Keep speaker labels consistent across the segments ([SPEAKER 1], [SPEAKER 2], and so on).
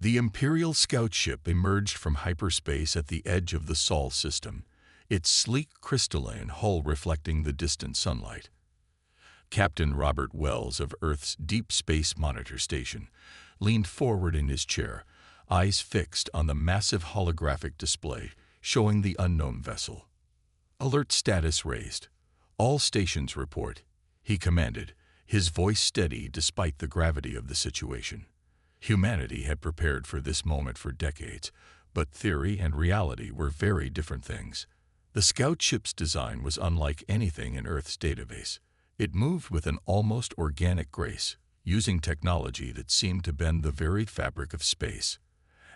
[SPEAKER 1] The Imperial scout ship emerged from hyperspace at the edge of the Sol system, its sleek crystalline hull reflecting the distant sunlight. Captain Robert Wells of Earth's Deep Space Monitor Station leaned forward in his chair, eyes fixed on the massive holographic display showing the unknown vessel. "Alert status raised. All stations report," he commanded, his voice steady despite the gravity of the situation. Humanity had prepared for this moment for decades, but theory and reality were very different things. The scout ship's design was unlike anything in Earth's database. It moved with an almost organic grace, using technology that seemed to bend the very fabric of space.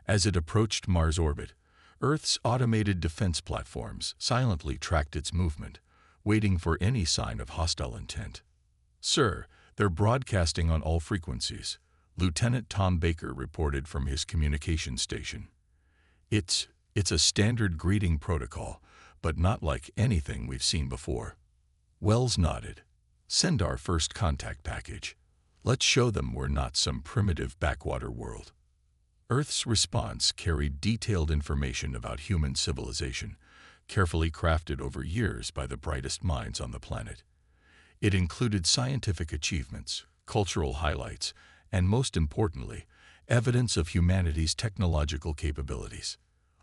[SPEAKER 1] As it approached Mars orbit, Earth's automated defense platforms silently tracked its movement, waiting for any sign of hostile intent. "Sir, they're broadcasting on all frequencies," Lieutenant Tom Baker reported from his communications station. It's a standard greeting protocol, but not like anything we've seen before." Wells nodded. "Send our first contact package. Let's show them we're not some primitive backwater world." Earth's response carried detailed information about human civilization, carefully crafted over years by the brightest minds on the planet. It included scientific achievements, cultural highlights, and most importantly, evidence of humanity's technological capabilities.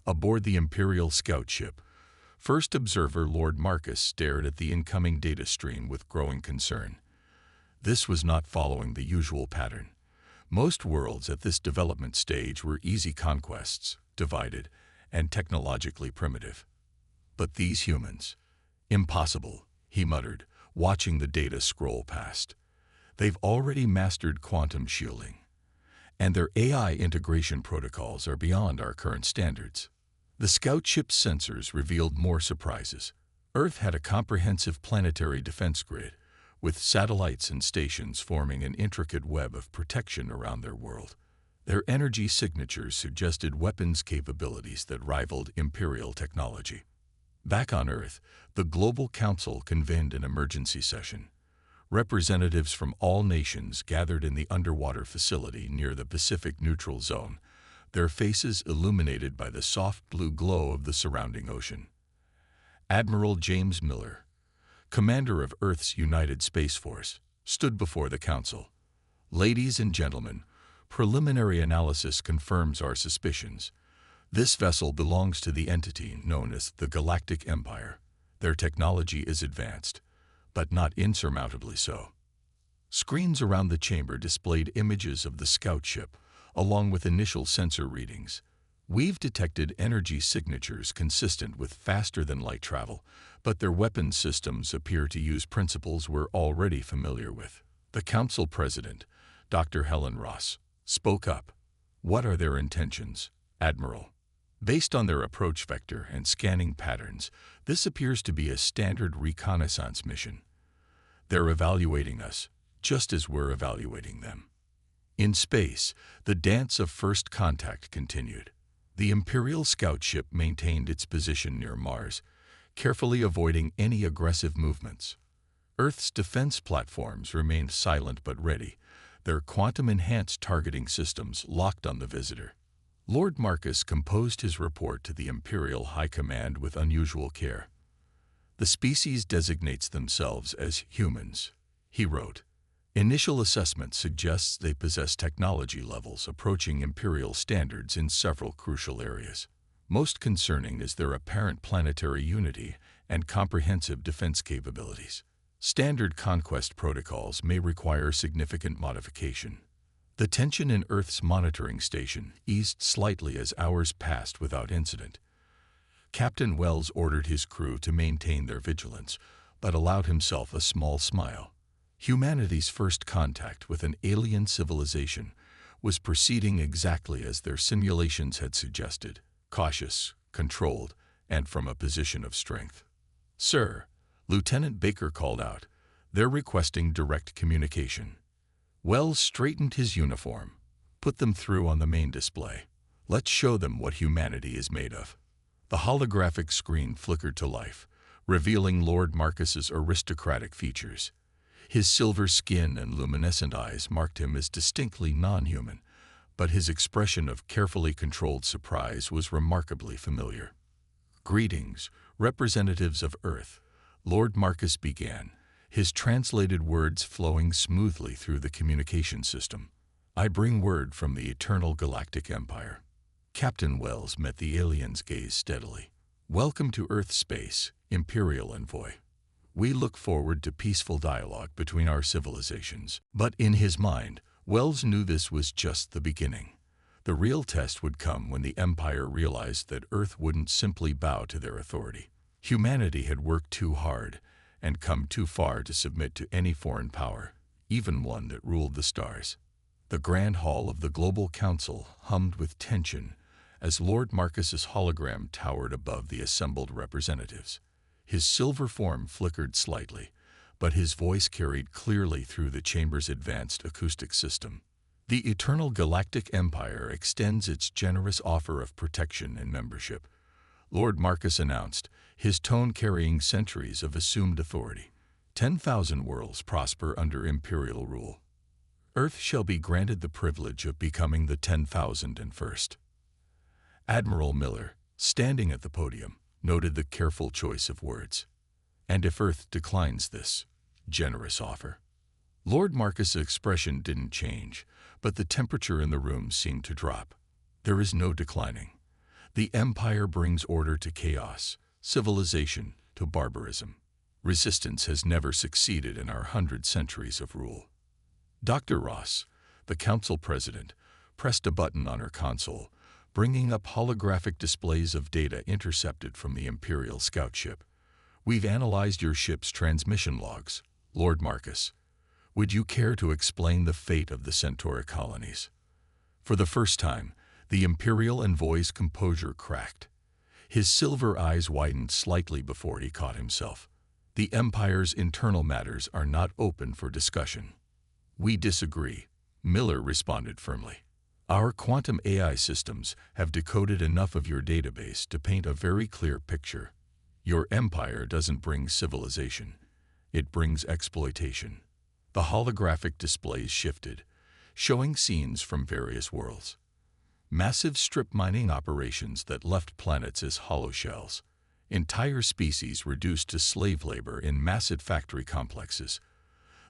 [SPEAKER 1] Aboard the Imperial scout ship, First Observer Lord Marcus stared at the incoming data stream with growing concern. This was not following the usual pattern. Most worlds at this development stage were easy conquests, divided, and technologically primitive. But these humans, impossible, he muttered, watching the data scroll past. They've already mastered quantum shielding, and their AI integration protocols are beyond our current standards. The scout ship's sensors revealed more surprises. Earth had a comprehensive planetary defense grid, with satellites and stations forming an intricate web of protection around their world. Their energy signatures suggested weapons capabilities that rivaled Imperial technology. Back on Earth, the Global Council convened an emergency session. Representatives from all nations gathered in the underwater facility near the Pacific Neutral Zone, their faces illuminated by the soft blue glow of the surrounding ocean. Admiral James Miller, commander of Earth's United Space Force, stood before the council. "Ladies and gentlemen, preliminary analysis confirms our suspicions. This vessel belongs to the entity known as the Galactic Empire. Their technology is advanced, but not insurmountably so." Screens around the chamber displayed images of the scout ship, along with initial sensor readings. "We've detected energy signatures consistent with faster-than-light travel, but their weapons systems appear to use principles we're already familiar with." The council president, Dr. Helen Ross, spoke up. "What are their intentions, Admiral?" "Based on their approach vector and scanning patterns, this appears to be a standard reconnaissance mission. They're evaluating us, just as we're evaluating them." In space, the dance of first contact continued. The Imperial scout ship maintained its position near Mars, carefully avoiding any aggressive movements. Earth's defense platforms remained silent but ready, their quantum-enhanced targeting systems locked on the visitor. Lord Marcus composed his report to the Imperial High Command with unusual care. "The species designates themselves as humans," he wrote. "Initial assessment suggests they possess technology levels approaching Imperial standards in several crucial areas. Most concerning is their apparent planetary unity and comprehensive defense capabilities. Standard conquest protocols may require significant modification." The tension in Earth's monitoring station eased slightly as hours passed without incident. Captain Wells ordered his crew to maintain their vigilance, but allowed himself a small smile. Humanity's first contact with an alien civilization was proceeding exactly as their simulations had suggested: cautious, controlled, and from a position of strength. "Sir," Lieutenant Baker called out, "they're requesting direct communication." Wells straightened his uniform. "Put them through on the main display. Let's show them what humanity is made of." The holographic screen flickered to life, revealing Lord Marcus's aristocratic features. His silver skin and luminescent eyes marked him as distinctly non-human, but his expression of carefully controlled surprise was remarkably familiar. "Greetings, representatives of Earth," Lord Marcus began, his translated words flowing smoothly through the communication system. "I bring word from the eternal Galactic Empire." Captain Wells met the alien's gaze steadily. "Welcome to Earth space, Imperial Envoy. We look forward to peaceful dialogue between our civilizations." But in his mind, Wells knew this was just the beginning. The real test would come when the Empire realized that Earth wouldn't simply bow to their authority. Humanity had worked too hard and come too far to submit to any foreign power, even one that ruled the stars. The grand hall of the Global Council hummed with tension as Lord Marcus's hologram towered above the assembled representatives. His silver form flickered slightly, but his voice carried clearly through the chamber's advanced acoustic system. "The Eternal Galactic Empire extends its generous offer of protection and membership," Lord Marcus announced, his tone carrying centuries of assumed authority. 10,000 worlds prosper under Imperial rule. Earth shall be granted the privilege of becoming the 10,001st. Admiral Miller, standing at the podium, noted the careful choice of words. "And if Earth declines this generous offer?" Lord Marcus' expression didn't change, but the temperature in the room seemed to drop. "There is no declining. The Empire brings order to chaos, civilization to barbarism. Resistance has never succeeded in our 100 centuries of rule." Dr. Ross, the Council President, pressed a button on her console, bringing up holographic displays of data intercepted from the Imperial scout ship. "We've analyzed your ship's transmission logs, Lord Marcus. Would you care to explain the fate of the Centauri colonies?" For the first time, the Imperial envoy's composure cracked. His silver eyes widened slightly before he caught himself. "The Empire's internal matters are not open for discussion." "We disagree," Miller responded firmly. "Our quantum AI systems have decoded enough of your database to paint a very clear picture. Your empire doesn't bring civilization. It brings exploitation." The holographic displays shifted, showing scenes from various worlds. Massive strip mining operations that left planets as hollow shells. Entire species reduced to slave labor in massive factory complexes.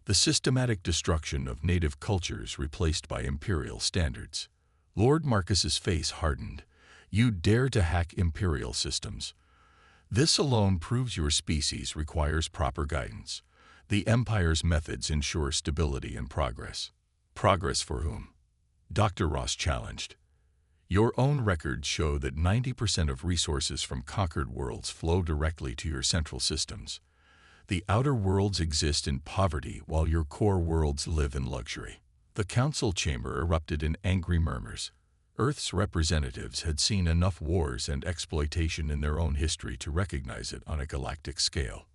[SPEAKER 1] The systematic destruction of native cultures replaced by imperial standards. Lord Marcus's face hardened. "You dare to hack imperial systems. This alone proves your species requires proper guidance. The Empire's methods ensure stability and progress." "Progress for whom?" Dr. Ross challenged. "Your own records show that 90% of resources from conquered worlds flow directly to your central systems. The outer worlds exist in poverty while your core worlds live in luxury." The council chamber erupted in angry murmurs. Earth's representatives had seen enough wars and exploitation in their own history to recognize it on a galactic scale.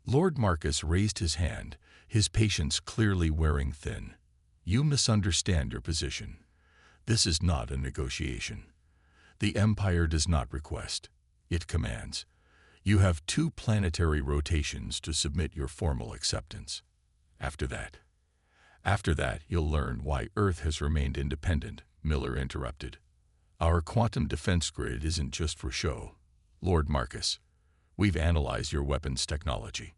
[SPEAKER 1] Lord Marcus raised his hand, his patience clearly wearing thin. "You misunderstand your position. This is not a negotiation. The Empire does not request. It commands. You have 2 planetary rotations to submit your formal acceptance. After that, you'll learn why Earth has remained independent," Miller interrupted. "Our quantum defense grid isn't just for show, Lord Marcus. We've analyzed your weapons technology.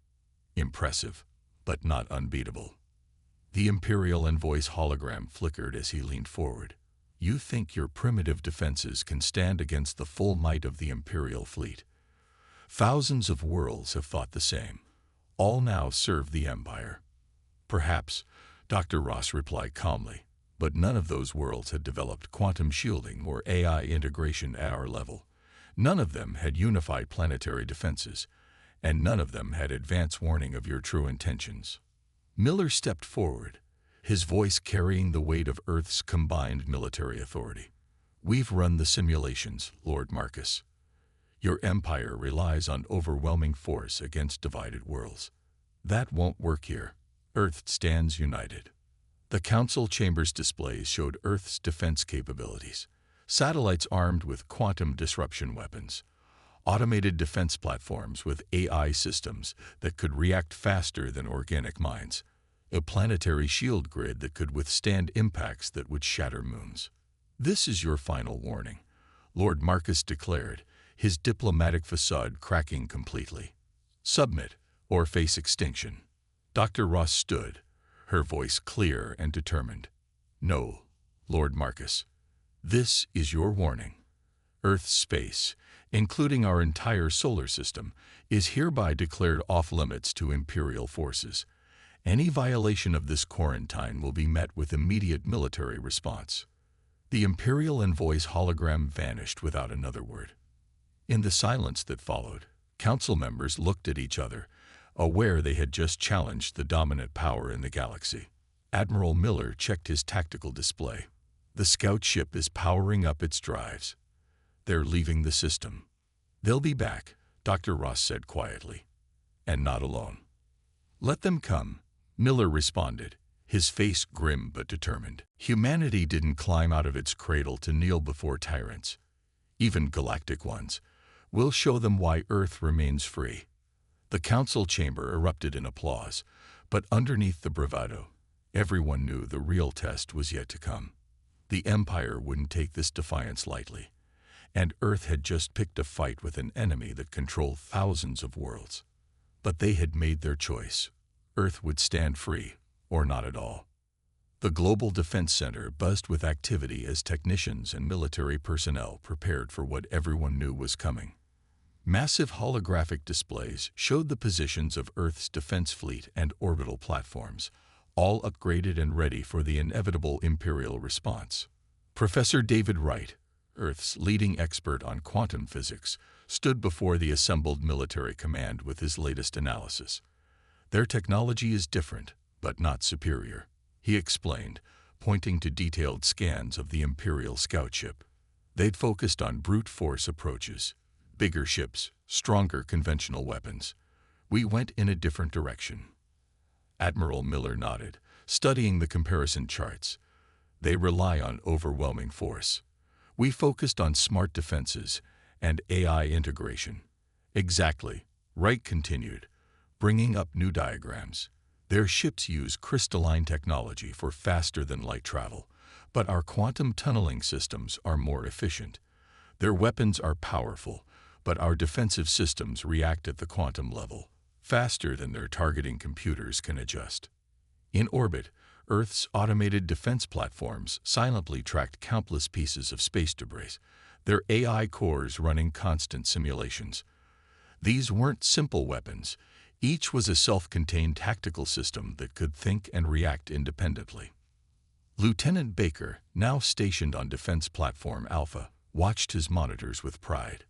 [SPEAKER 1] Impressive, but not unbeatable." The Imperial envoy's hologram flickered as he leaned forward. "You think your primitive defenses can stand against the full might of the Imperial fleet? Thousands of worlds have thought the same. All now serve the Empire." "Perhaps," Dr. Ross replied calmly, "but none of those worlds had developed quantum shielding or AI integration at our level. None of them had unified planetary defenses, and none of them had advance warning of your true intentions." Miller stepped forward, his voice carrying the weight of Earth's combined military authority. "We've run the simulations, Lord Marcus. Your empire relies on overwhelming force against divided worlds. That won't work here. Earth stands united." The council chamber's displays showed Earth's defense capabilities. Satellites armed with quantum disruption weapons. Automated defense platforms with AI systems that could react faster than organic minds. A planetary shield grid that could withstand impacts that would shatter moons. "This is your final warning," Lord Marcus declared, his diplomatic facade cracking completely. "Submit, or face extinction." Dr. Ross stood, her voice clear and determined. "No, Lord Marcus. This is your warning. Earth's space, including our entire solar system, is hereby declared off-limits to Imperial forces. Any violation of this quarantine will be met with immediate military response." The Imperial envoy's hologram vanished without another word. In the silence that followed, council members looked at each other, aware they had just challenged the dominant power in the galaxy. Admiral Miller checked his tactical display. "The scout ship is powering up its drives. They're leaving the system." "They'll be back," Dr. Ross said quietly. "And not alone." "Let them come," Miller responded, his face grim but determined. Humanity didn't climb out of its cradle to kneel before tyrants, even galactic ones. "We'll show them why Earth remains free." The council chamber erupted in applause, but underneath the bravado, everyone knew the real test was yet to come. The Empire wouldn't take this defiance lightly, and Earth had just picked a fight with an enemy that controlled thousands of worlds. But they had made their choice. Earth would stand free, or not at all. The Global Defense Center buzzed with activity as technicians and military personnel prepared for what everyone knew was coming. Massive holographic displays showed the positions of Earth's defense fleet and orbital platforms, all upgraded and ready for the inevitable Imperial response. Professor David Wright, Earth's leading expert on quantum physics, stood before the assembled military command with his latest analysis. "Their technology is different, but not superior," he explained, pointing to detailed scans of the Imperial scout ship. "They'd focused on brute force approaches, bigger ships, stronger conventional weapons. We went in a different direction." Admiral Miller nodded, studying the comparison charts. "They rely on overwhelming force. We focused on smart defenses and AI integration." "Exactly," Wright continued, bringing up new diagrams. "Their ships use crystalline technology for faster-than-light travel, but our quantum tunneling systems are more efficient. Their weapons are powerful, but our defensive systems react at the quantum level, faster than their targeting computers can adjust." In orbit, Earth's automated defense platforms silently tracked countless pieces of space debris, their AI cores running constant simulations. These weren't simple weapons. Each was a self-contained tactical system that could think and react independently. Lieutenant Baker, now stationed on Defense Platform Alpha, watched his monitors with pride.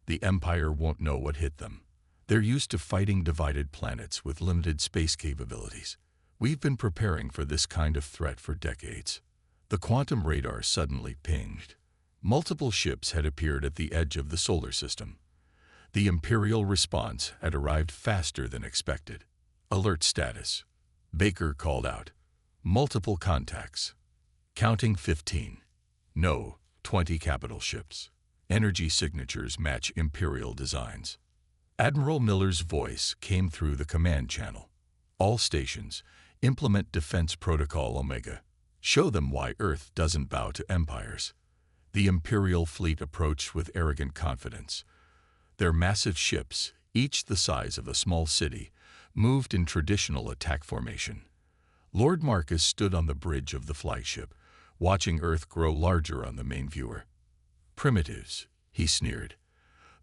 [SPEAKER 1] "The Empire won't know what hit them. They're used to fighting divided planets with limited space capabilities. We've been preparing for this kind of threat for decades." The quantum radar suddenly pinged. Multiple ships had appeared at the edge of the solar system. The Imperial response had arrived faster than expected. "Alert status," Baker called out. "Multiple contacts. Counting 15. No, 20 capital ships. Energy signatures match Imperial designs." Admiral Miller's voice came through the command channel. "All stations, implement Defense Protocol Omega. Show them why Earth doesn't bow to empires." The Imperial fleet approached with arrogant confidence. Their massive ships, each the size of a small city, moved in traditional attack formation. Lord Marcus stood on the bridge of the flagship, watching Earth grow larger on the main viewer. "Primitives," he sneered.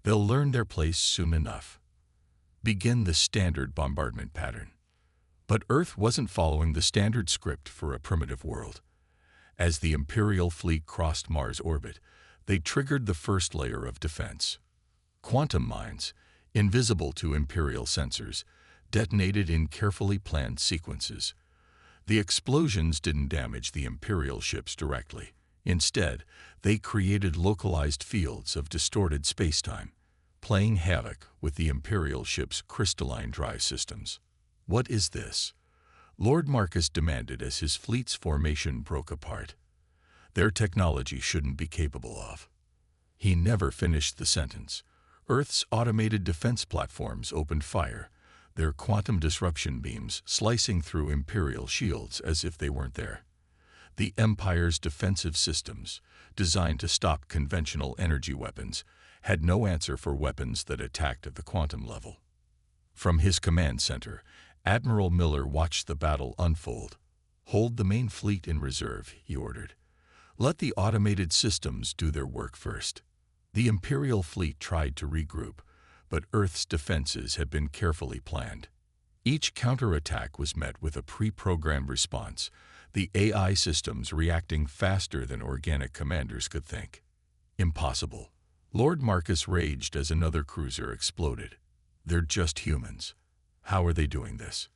[SPEAKER 1] "They'll learn their place soon enough. Begin the standard bombardment pattern." But Earth wasn't following the standard script for a primitive world. As the Imperial fleet crossed Mars' orbit, they triggered the first layer of defense. Quantum mines, invisible to Imperial sensors, detonated in carefully planned sequences. The explosions didn't damage the Imperial ships directly. Instead, they created localized fields of distorted spacetime, playing havoc with the Imperial ship's crystalline drive systems. "What is this?" Lord Marcus demanded as his fleet's formation broke apart. "Their technology shouldn't be capable of." He never finished the sentence. Earth's automated defense platforms opened fire, their quantum disruption beams slicing through Imperial shields as if they weren't there. The Empire's defensive systems, designed to stop conventional energy weapons, had no answer for weapons that attacked at the quantum level. From his command center, Admiral Miller watched the battle unfold. "Hold the main fleet in reserve," he ordered. "Let the automated systems do their work first." The Imperial fleet tried to regroup, but Earth's defenses had been carefully planned. Each counterattack was met with a pre-programmed response, the AI systems reacting faster than organic commanders could think. Impossible. Lord Marcus raged as another cruiser exploded. "They're just humans. How are they doing this?"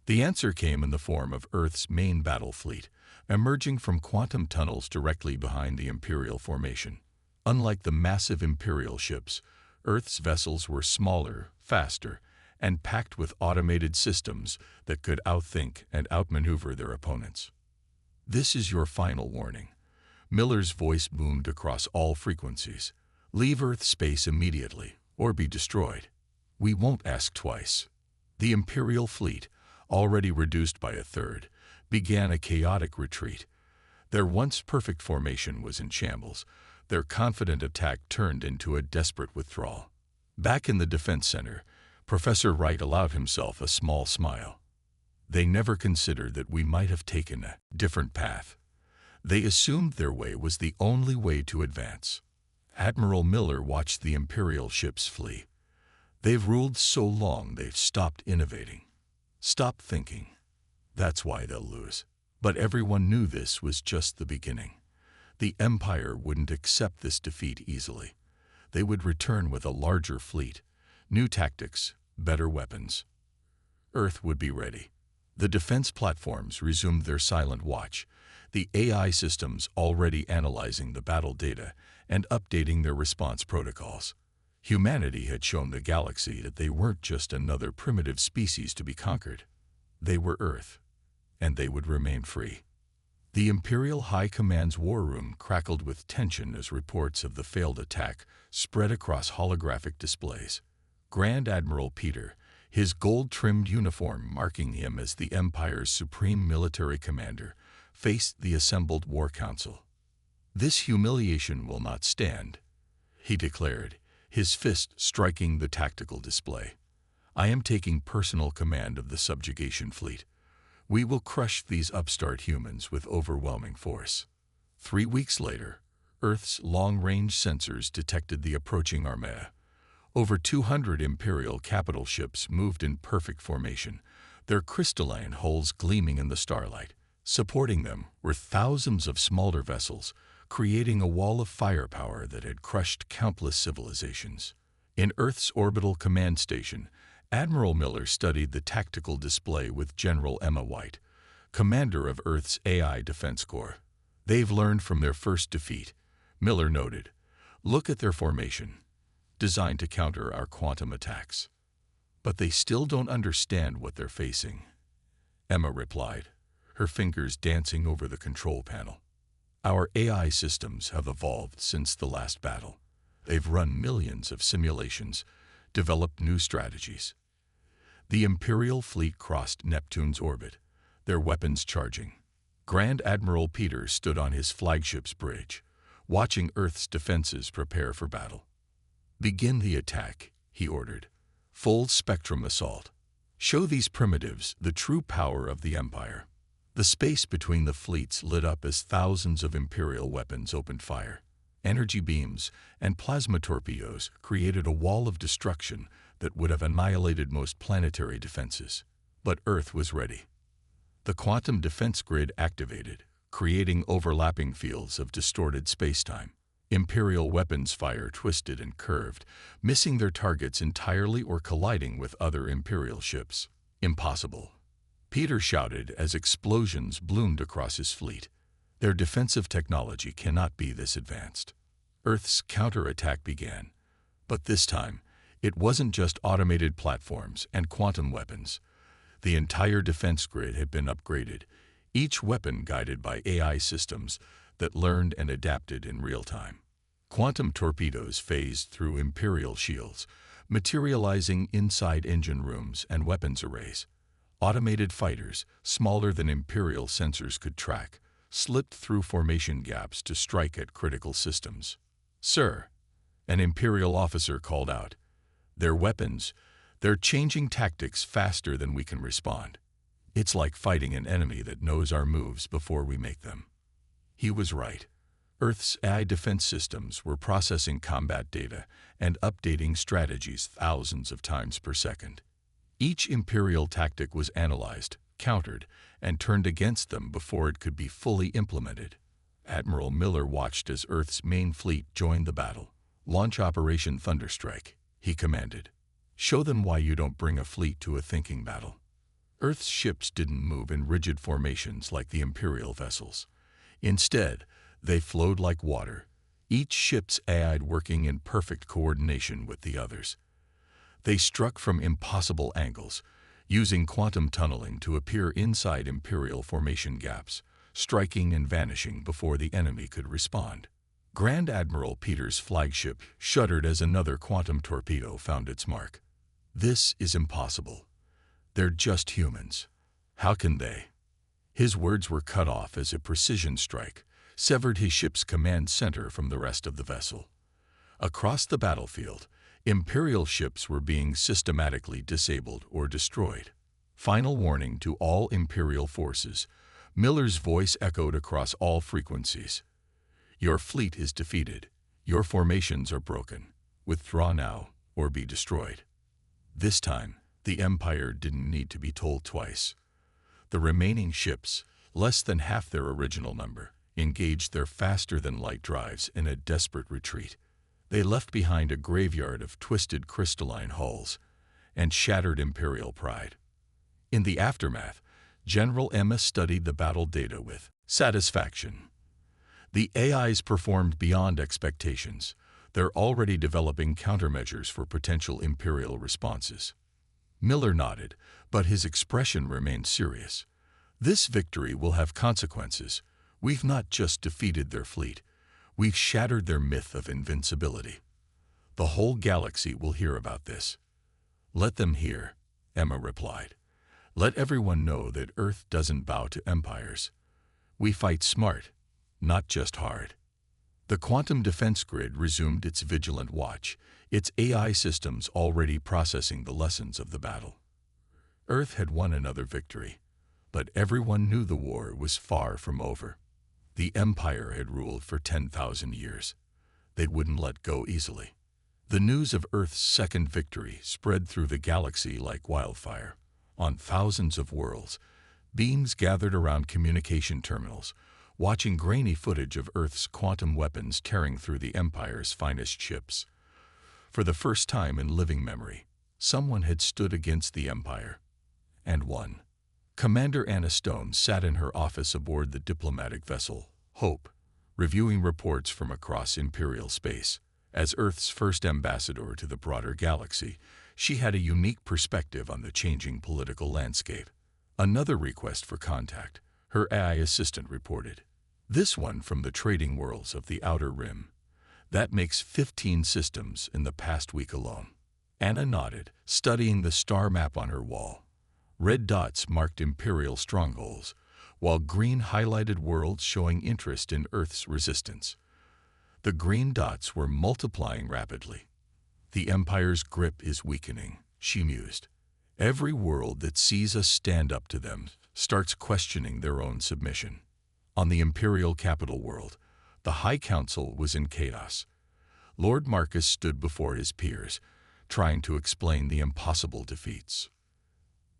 [SPEAKER 1] The answer came in the form of Earth's main battle fleet, emerging from quantum tunnels directly behind the Imperial formation. Unlike the massive Imperial ships, Earth's vessels were smaller, faster, and packed with automated systems that could outthink and outmaneuver their opponents. "This is your final warning." Miller's voice boomed across all frequencies. "Leave Earth space immediately, or be destroyed. We won't ask twice." The Imperial fleet, already reduced by a third, began a chaotic retreat. Their once perfect formation was in shambles. Their confident attack turned into a desperate withdrawal. Back in the defense center, Professor Wright allowed himself a small smile. "They never considered that we might have taken a different path. They assumed their way was the only way to advance." Admiral Miller watched the Imperial ships flee. "They've ruled so long they've stopped innovating. Stop thinking. That's why they'll lose." But everyone knew this was just the beginning. The Empire wouldn't accept this defeat easily. They would return with a larger fleet, new tactics, better weapons. Earth would be ready. The defense platforms resumed their silent watch, the AI systems already analyzing the battle data and updating their response protocols. Humanity had shown the galaxy that they weren't just another primitive species to be conquered. They were Earth, and they would remain free. The Imperial High Command's war room crackled with tension as reports of the failed attack spread across holographic displays. Grand Admiral Peter, his gold-trimmed uniform marking him as the Empire's supreme military commander, faced the assembled war council. "This humiliation will not stand," he declared, his fist striking the tactical display. "I am taking personal command of the subjugation fleet. We will crush these upstart humans with overwhelming force." 3 weeks later, Earth's long-range sensors detected the approaching armada. Over 200 Imperial capital ships moved in perfect formation, their crystalline hulls gleaming in the starlight. Supporting them were thousands of smaller vessels, creating a wall of firepower that had crushed countless civilizations. In Earth's orbital command station, Admiral Miller studied the tactical display with General Emma White, commander of Earth's AI Defense Corps. "They've learned from their first defeat," Miller noted. "Look at their formation, designed to counter our quantum attacks." "But they still don't understand what they're facing," Emma replied, her fingers dancing over the control panel. "Our AI systems have evolved since the last battle. They've run millions of simulations, developed new strategies." The Imperial fleet crossed Neptune's orbit, their weapons charging. Grand Admiral Peter stood on his flagship's bridge, watching Earth's defenses prepare for battle. "Begin the attack," he ordered. "Full-spectrum assault. Show these primitives the true power of the Empire." The space between the fleets lit up as thousands of Imperial weapons opened fire. Energy beams and plasma torpedoes created a wall of destruction that would have annihilated most planetary defenses. But Earth was ready. The quantum defense grid activated, creating overlapping fields of distorted spacetime. Imperial weapons fire twisted and curved, missing their targets entirely or colliding with other Imperial ships. "Impossible," Peter shouted as explosions bloomed across his fleet. "Their defensive technology cannot be this advanced." Earth's counterattack began. But this time, it wasn't just automated platforms and quantum weapons. The entire defense grid had been upgraded, each weapon guided by AI systems that learned and adapted in real time. Quantum torpedoes phased through Imperial shields, materializing inside engine rooms and weapons arrays. Automated fighters, smaller than Imperial sensors could track, slipped through formation gaps to strike at critical systems. "Sir," an Imperial officer called out, "their weapons, they're changing tactics faster than we can respond. It's like fighting an enemy that knows our moves before we make them." He was right. Earth's AI defense systems were processing combat data and updating strategies thousands of times per second. Each Imperial tactic was analyzed, countered, and turned against them before it could be fully implemented. Admiral Miller watched as Earth's main fleet joined the battle. "Launch Operation Thunderstrike," he commanded. "Show them why you don't bring a fleet to a thinking battle." Earth's ships didn't move in rigid formations like the Imperial vessels. Instead, they flowed like water, each ship's AI working in perfect coordination with the others. They struck from impossible angles, using quantum tunneling to appear inside Imperial formation gaps, striking and vanishing before the enemy could respond. Grand Admiral Peter's flagship shuddered as another quantum torpedo found its mark. "This is impossible. They're just humans. How can they?" His words were cut off as a precision strike severed his ship's command center from the rest of the vessel. Across the battlefield, Imperial ships were being systematically disabled or destroyed. "Final warning to all Imperial forces," Miller's voice echoed across all frequencies. "Your fleet is defeated. Your formations are broken. Withdraw now or be destroyed." This time, the Empire didn't need to be told twice. The remaining ships, less than half their original number, engaged their faster-than-light drives in a desperate retreat. They left behind a graveyard of twisted crystalline hulls and shattered Imperial pride. In the aftermath, General Emma studied the battle data with satisfaction. The AIs performed beyond expectations. They're already developing countermeasures for potential Imperial responses. Miller nodded, but his expression remained serious. "This victory will have consequences. We've not just defeated their fleet. We've shattered their myth of invincibility. The whole galaxy will hear about this." "Let them hear," Emma replied. "Let everyone know that Earth doesn't bow to empires. We fight smart, not just hard." The quantum defense grid resumed its vigilant watch, its AI systems already processing the lessons of the battle. Earth had won another victory, but everyone knew the war was far from over. The Empire had ruled for 10,000 years. They wouldn't let go easily. The news of Earth's second victory spread through the galaxy like wildfire. On thousands of worlds, beings gathered around communication terminals, watching grainy footage of Earth's quantum weapons tearing through the Empire's finest ships. For the first time in living memory, someone had stood against the Empire and won. Commander Anna Stone sat in her office aboard the diplomatic vessel, Hope, reviewing reports from across Imperial space. As Earth's first ambassador to the broader galaxy, she had a unique perspective on the changing political landscape. "Another request for contact," her AI assistant reported. "This one from the trading worlds of the Outer Rim. That makes 15 systems in the past week alone." Anna nodded, studying the star map on her wall. Red dots marked Imperial strongholds, while green highlighted worlds showing interest in Earth's resistance. The green dots were multiplying rapidly. "The Empire's grip is weakening," she mused. "Every world that sees us stand up to them starts questioning their own submission." On the Imperial capital world, the High Council was in chaos. Lord Marcus stood before his peers, trying to explain the impossible defeats.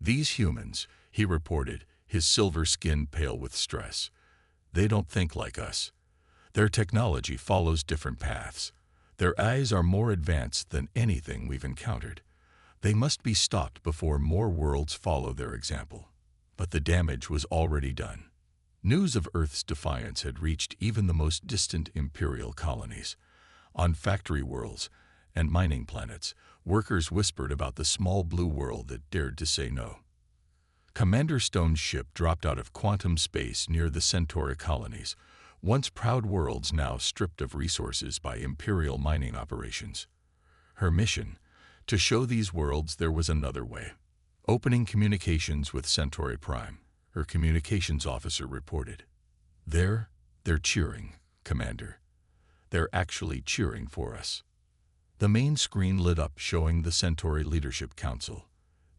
[SPEAKER 1] "These humans," he reported, his silver skin pale with stress, "they don't think like us. Their technology follows different paths. Their eyes are more advanced than anything we've encountered. They must be stopped before more worlds follow their example." But the damage was already done. News of Earth's defiance had reached even the most distant Imperial colonies. On factory worlds and mining planets, workers whispered about the small blue world that dared to say no. Commander Stone's ship dropped out of quantum space near the Centauri colonies, once proud worlds now stripped of resources by Imperial mining operations. Her mission, to show these worlds there was another way. Opening communications with Centauri Prime, her communications officer reported. They're cheering, Commander. They're actually cheering for us." The main screen lit up, showing the Centauri Leadership Council.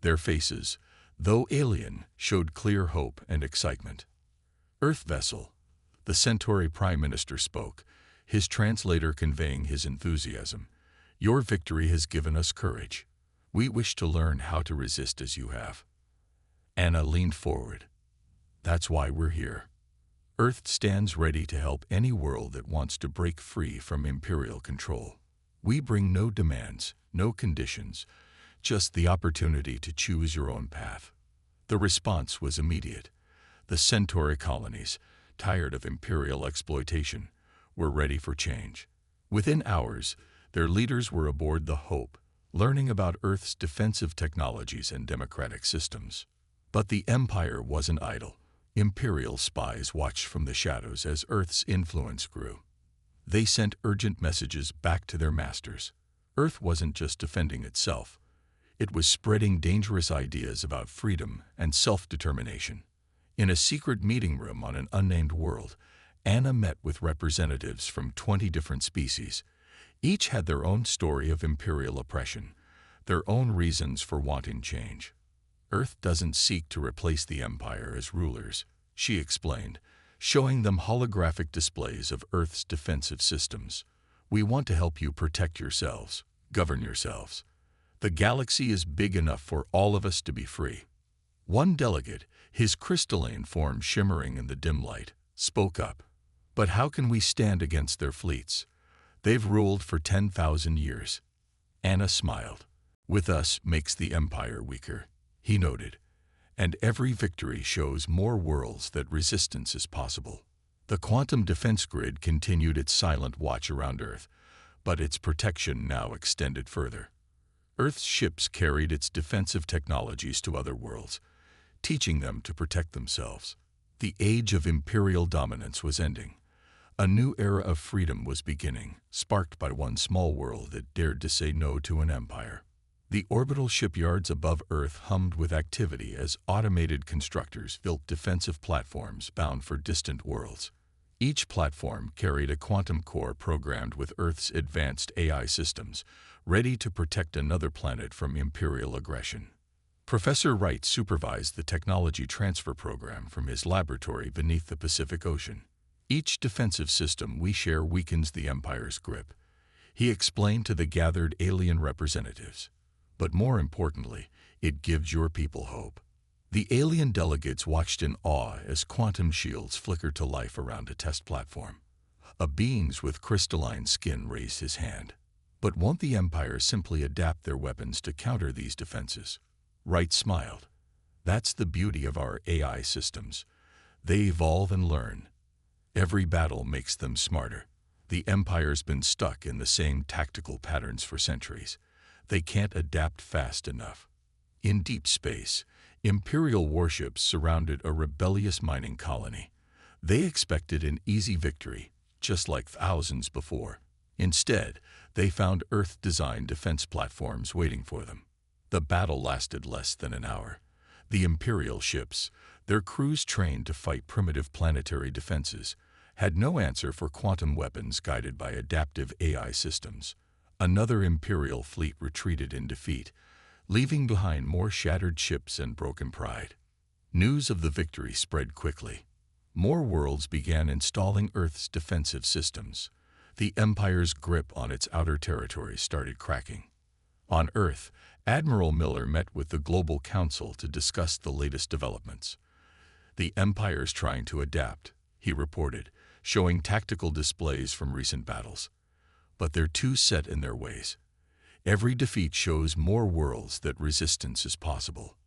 [SPEAKER 1] Their faces, though alien, showed clear hope and excitement. "Earth vessel," the Centauri Prime Minister spoke, his translator conveying his enthusiasm. "Your victory has given us courage. We wish to learn how to resist as you have." Anna leaned forward. "That's why we're here. Earth stands ready to help any world that wants to break free from Imperial control. We bring no demands, no conditions, just the opportunity to choose your own path." The response was immediate. The Centauri colonies, tired of Imperial exploitation, were ready for change. Within hours, their leaders were aboard the Hope, learning about Earth's defensive technologies and democratic systems. But the Empire wasn't idle. Imperial spies watched from the shadows as Earth's influence grew. They sent urgent messages back to their masters. Earth wasn't just defending itself. It was spreading dangerous ideas about freedom and self-determination. In a secret meeting room on an unnamed world, Anna met with representatives from 20 different species. Each had their own story of Imperial oppression, their own reasons for wanting change. "Earth doesn't seek to replace the Empire as rulers," she explained, showing them holographic displays of Earth's defensive systems. "We want to help you protect yourselves, govern yourselves. The galaxy is big enough for all of us to be free." One delegate, his crystalline form shimmering in the dim light, spoke up. "But how can we stand against their fleets? They've ruled for 10,000 years." Anna smiled. "With us makes the Empire weaker," he noted. "And every victory shows more worlds that resistance is possible." The quantum defense grid continued its silent watch around Earth, but its protection now extended further. Earth's ships carried its defensive technologies to other worlds, teaching them to protect themselves. The age of Imperial dominance was ending. A new era of freedom was beginning, sparked by one small world that dared to say no to an empire. The orbital shipyards above Earth hummed with activity as automated constructors built defensive platforms bound for distant worlds. Each platform carried a quantum core programmed with Earth's advanced AI systems, ready to protect another planet from Imperial aggression. Professor Wright supervised the technology transfer program from his laboratory beneath the Pacific Ocean. "Each defensive system we share weakens the Empire's grip," he explained to the gathered alien representatives. "But more importantly, it gives your people hope." The alien delegates watched in awe as quantum shields flickered to life around a test platform. A being with crystalline skin raised his hand. "But won't the Empire simply adapt their weapons to counter these defenses?" Wright smiled. "That's the beauty of our AI systems. They evolve and learn. Every battle makes them smarter. The Empire's been stuck in the same tactical patterns for centuries. They can't adapt fast enough." In deep space, Imperial warships surrounded a rebellious mining colony. They expected an easy victory, just like thousands before. Instead, they found Earth-designed defense platforms waiting for them. The battle lasted less than an hour. The Imperial ships, their crews trained to fight primitive planetary defenses, had no answer for quantum weapons guided by adaptive AI systems. Another Imperial fleet retreated in defeat, leaving behind more shattered ships and broken pride. News of the victory spread quickly. More worlds began installing Earth's defensive systems. The Empire's grip on its outer territories started cracking. On Earth, Admiral Miller met with the Global Council to discuss the latest developments. "The Empire's trying to adapt," he reported, showing tactical displays from recent battles. "But they're too set in their ways. Every defeat shows more worlds that resistance is possible."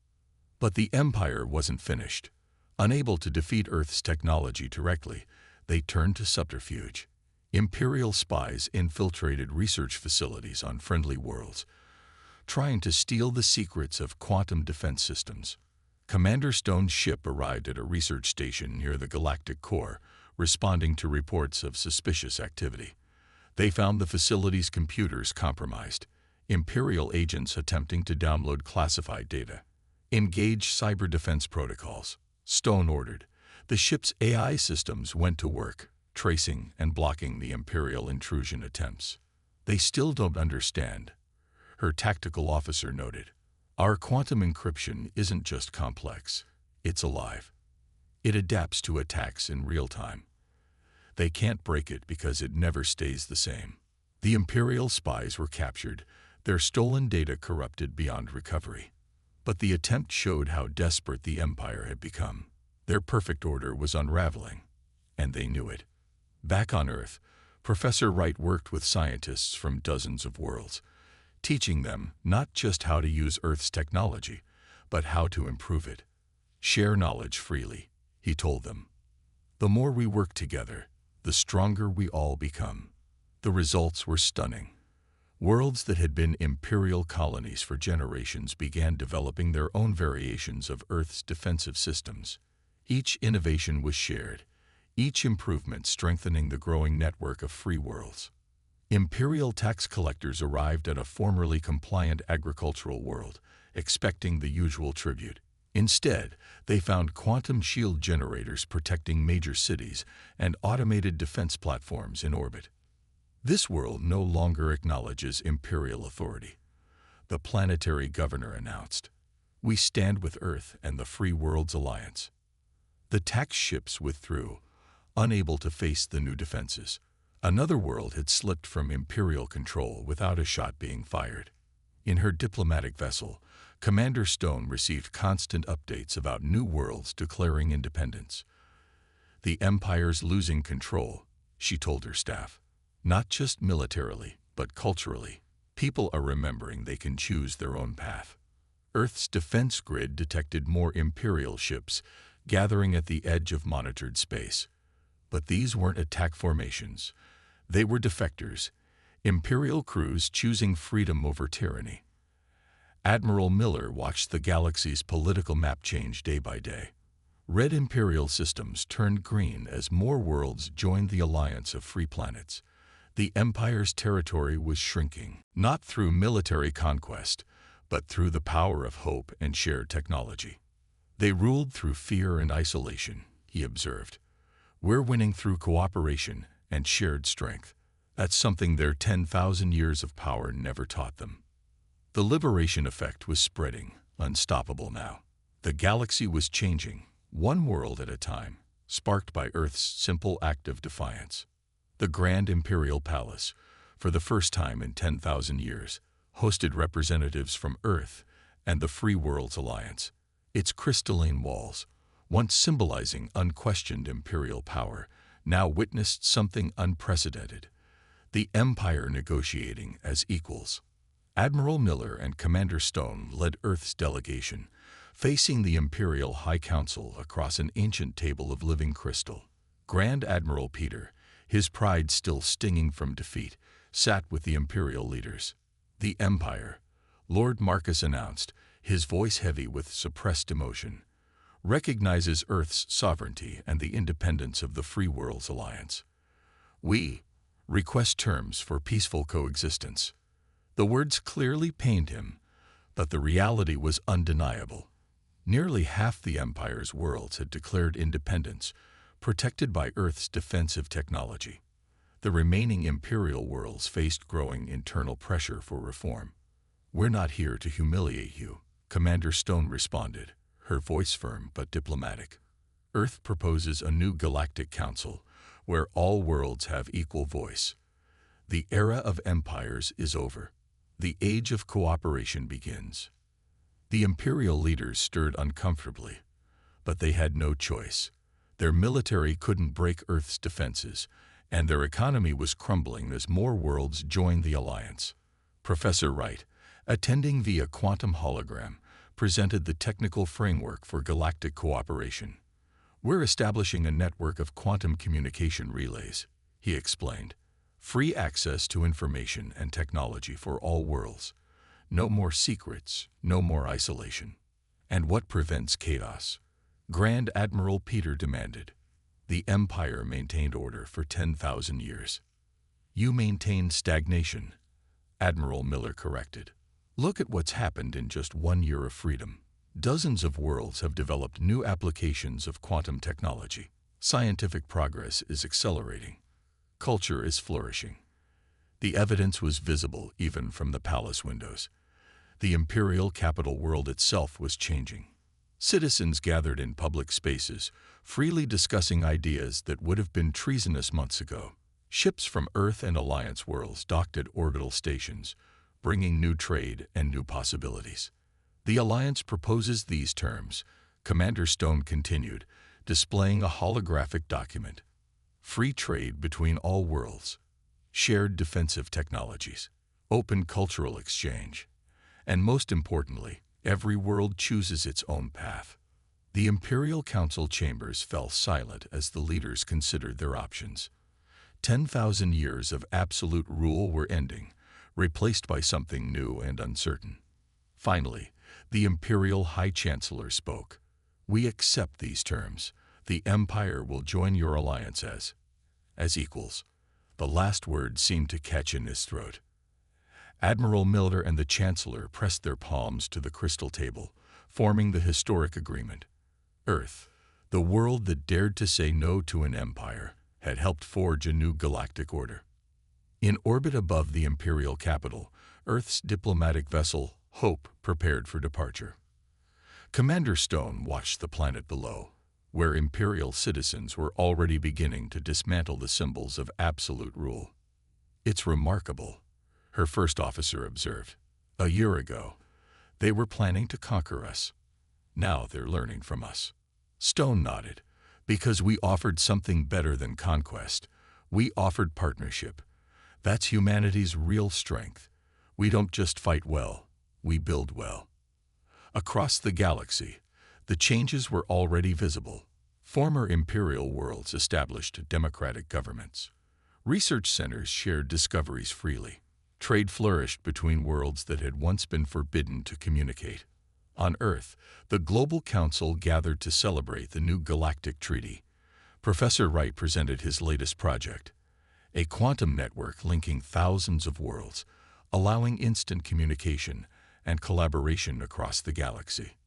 [SPEAKER 1] But the Empire wasn't finished. Unable to defeat Earth's technology directly, they turned to subterfuge. Imperial spies infiltrated research facilities on friendly worlds, trying to steal the secrets of quantum defense systems. Commander Stone's ship arrived at a research station near the Galactic core, responding to reports of suspicious activity. They found the facility's computers compromised, Imperial agents attempting to download classified data. "Engage cyber defense protocols," Stone ordered. The ship's AI systems went to work, tracing and blocking the Imperial intrusion attempts. They still don't understand, her tactical officer noted. Our quantum encryption isn't just complex, it's alive. It adapts to attacks in real time. They can't break it because it never stays the same. The Imperial spies were captured, their stolen data corrupted beyond recovery. But the attempt showed how desperate the Empire had become. Their perfect order was unraveling, and they knew it. Back on Earth, Professor Wright worked with scientists from dozens of worlds, teaching them not just how to use Earth's technology, but how to improve it. Share knowledge freely, he told them. The more we work together, the stronger we all become. The results were stunning. Worlds that had been imperial colonies for generations began developing their own variations of Earth's defensive systems. Each innovation was shared, each improvement strengthening the growing network of free worlds. Imperial tax collectors arrived at a formerly compliant agricultural world, expecting the usual tribute. Instead, they found quantum shield generators protecting major cities and automated defense platforms in orbit. This world no longer acknowledges imperial authority, the planetary governor announced. We stand with Earth and the Free Worlds Alliance. The tax ships withdrew, unable to face the new defenses. Another world had slipped from imperial control without a shot being fired. In her diplomatic vessel, Commander Stone received constant updates about new worlds declaring independence. The Empire's losing control, she told her staff. Not just militarily, but culturally. People are remembering they can choose their own path. Earth's defense grid detected more Imperial ships gathering at the edge of monitored space. But these weren't attack formations. They were defectors, Imperial crews choosing freedom over tyranny. Admiral Miller watched the galaxy's political map change day by day. Red Imperial systems turned green as more worlds joined the alliance of free planets. The Empire's territory was shrinking, not through military conquest, but through the power of hope and shared technology. They ruled through fear and isolation, he observed. We're winning through cooperation and shared strength. That's something their 10,000 years of power never taught them. The liberation effect was spreading, unstoppable now. The galaxy was changing, one world at a time, sparked by Earth's simple act of defiance. The Grand Imperial Palace, for the first time in 10,000 years, hosted representatives from Earth and the Free Worlds Alliance. Its crystalline walls, once symbolizing unquestioned imperial power, now witnessed something unprecedented. The Empire negotiating as equals. Admiral Miller and Commander Stone led Earth's delegation, facing the Imperial High Council across an ancient table of living crystal. Grand Admiral Peter, his pride still stinging from defeat, sat with the Imperial leaders. The Empire, Lord Marcus announced, his voice heavy with suppressed emotion, recognizes Earth's sovereignty and the independence of the Free Worlds Alliance. We request terms for peaceful coexistence. The words clearly pained him, but the reality was undeniable. Nearly half the Empire's worlds had declared independence, protected by Earth's defensive technology. The remaining Imperial worlds faced growing internal pressure for reform. We're not here to humiliate you, Commander Stone responded, her voice firm but diplomatic. Earth proposes a new Galactic Council, where all worlds have equal voice. The era of empires is over. The age of cooperation begins. The Imperial leaders stirred uncomfortably, but they had no choice. Their military couldn't break Earth's defenses, and their economy was crumbling as more worlds joined the alliance. Professor Wright, attending via quantum hologram, presented the technical framework for galactic cooperation. We're establishing a network of quantum communication relays, he explained. Free access to information and technology for all worlds. No more secrets, no more isolation. And what prevents chaos? Grand Admiral Peter demanded. The Empire maintained order for 10,000 years. You maintain stagnation, Admiral Miller corrected. Look at what's happened in just 1 year of freedom. Dozens of worlds have developed new applications of quantum technology. Scientific progress is accelerating. Culture is flourishing. The evidence was visible even from the palace windows. The imperial capital world itself was changing. Citizens gathered in public spaces, freely discussing ideas that would have been treasonous months ago. Ships from Earth and Alliance worlds docked at orbital stations, bringing new trade and new possibilities. The Alliance proposes these terms, Commander Stone continued, displaying a holographic document. Free trade between all worlds, shared defensive technologies, open cultural exchange, and most importantly, every world chooses its own path. The Imperial Council chambers fell silent as the leaders considered their options. 10,000 years of absolute rule were ending, replaced by something new and uncertain. Finally, the Imperial High Chancellor spoke. "We accept these terms. The Empire will join your alliance as equals." The last word seemed to catch in his throat. Admiral Miller and the Chancellor pressed their palms to the crystal table, forming the historic agreement. Earth, the world that dared to say no to an empire, had helped forge a new galactic order. In orbit above the imperial capital, Earth's diplomatic vessel, Hope, prepared for departure. Commander Stone watched the planet below, where imperial citizens were already beginning to dismantle the symbols of absolute rule. "It's remarkable," her first officer observed. "A year ago, they were planning to conquer us. Now they're learning from us." Stone nodded. "Because we offered something better than conquest. We offered partnership. That's humanity's real strength. We don't just fight well, we build well." Across the galaxy, the changes were already visible. Former imperial worlds established democratic governments. Research centers shared discoveries freely. Trade flourished between worlds that had once been forbidden to communicate. On Earth, the Global Council gathered to celebrate the new Galactic Treaty. Professor Wright presented his latest project, a quantum network linking thousands of worlds, allowing instant communication and collaboration across the galaxy.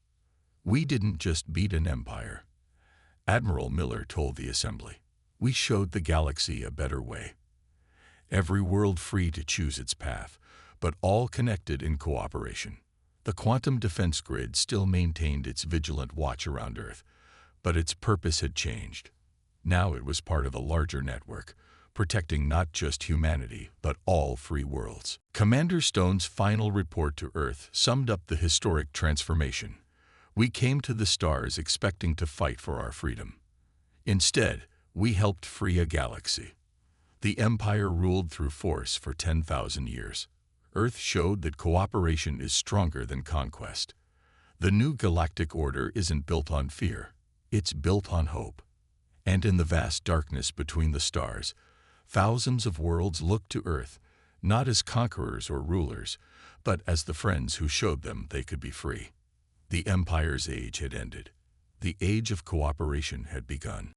[SPEAKER 1] "We didn't just beat an empire," Admiral Miller told the assembly. "We showed the galaxy a better way. Every world free to choose its path, but all connected in cooperation." The quantum defense grid still maintained its vigilant watch around Earth, but its purpose had changed. Now it was part of a larger network, protecting not just humanity, but all free worlds. Commander Stone's final report to Earth summed up the historic transformation. "We came to the stars expecting to fight for our freedom. Instead, we helped free a galaxy. The Empire ruled through force for 10,000 years. Earth showed that cooperation is stronger than conquest. The new galactic order isn't built on fear, it's built on hope." And in the vast darkness between the stars, thousands of worlds looked to Earth, not as conquerors or rulers, but as the friends who showed them they could be free. The Empire's age had ended. The age of cooperation had begun.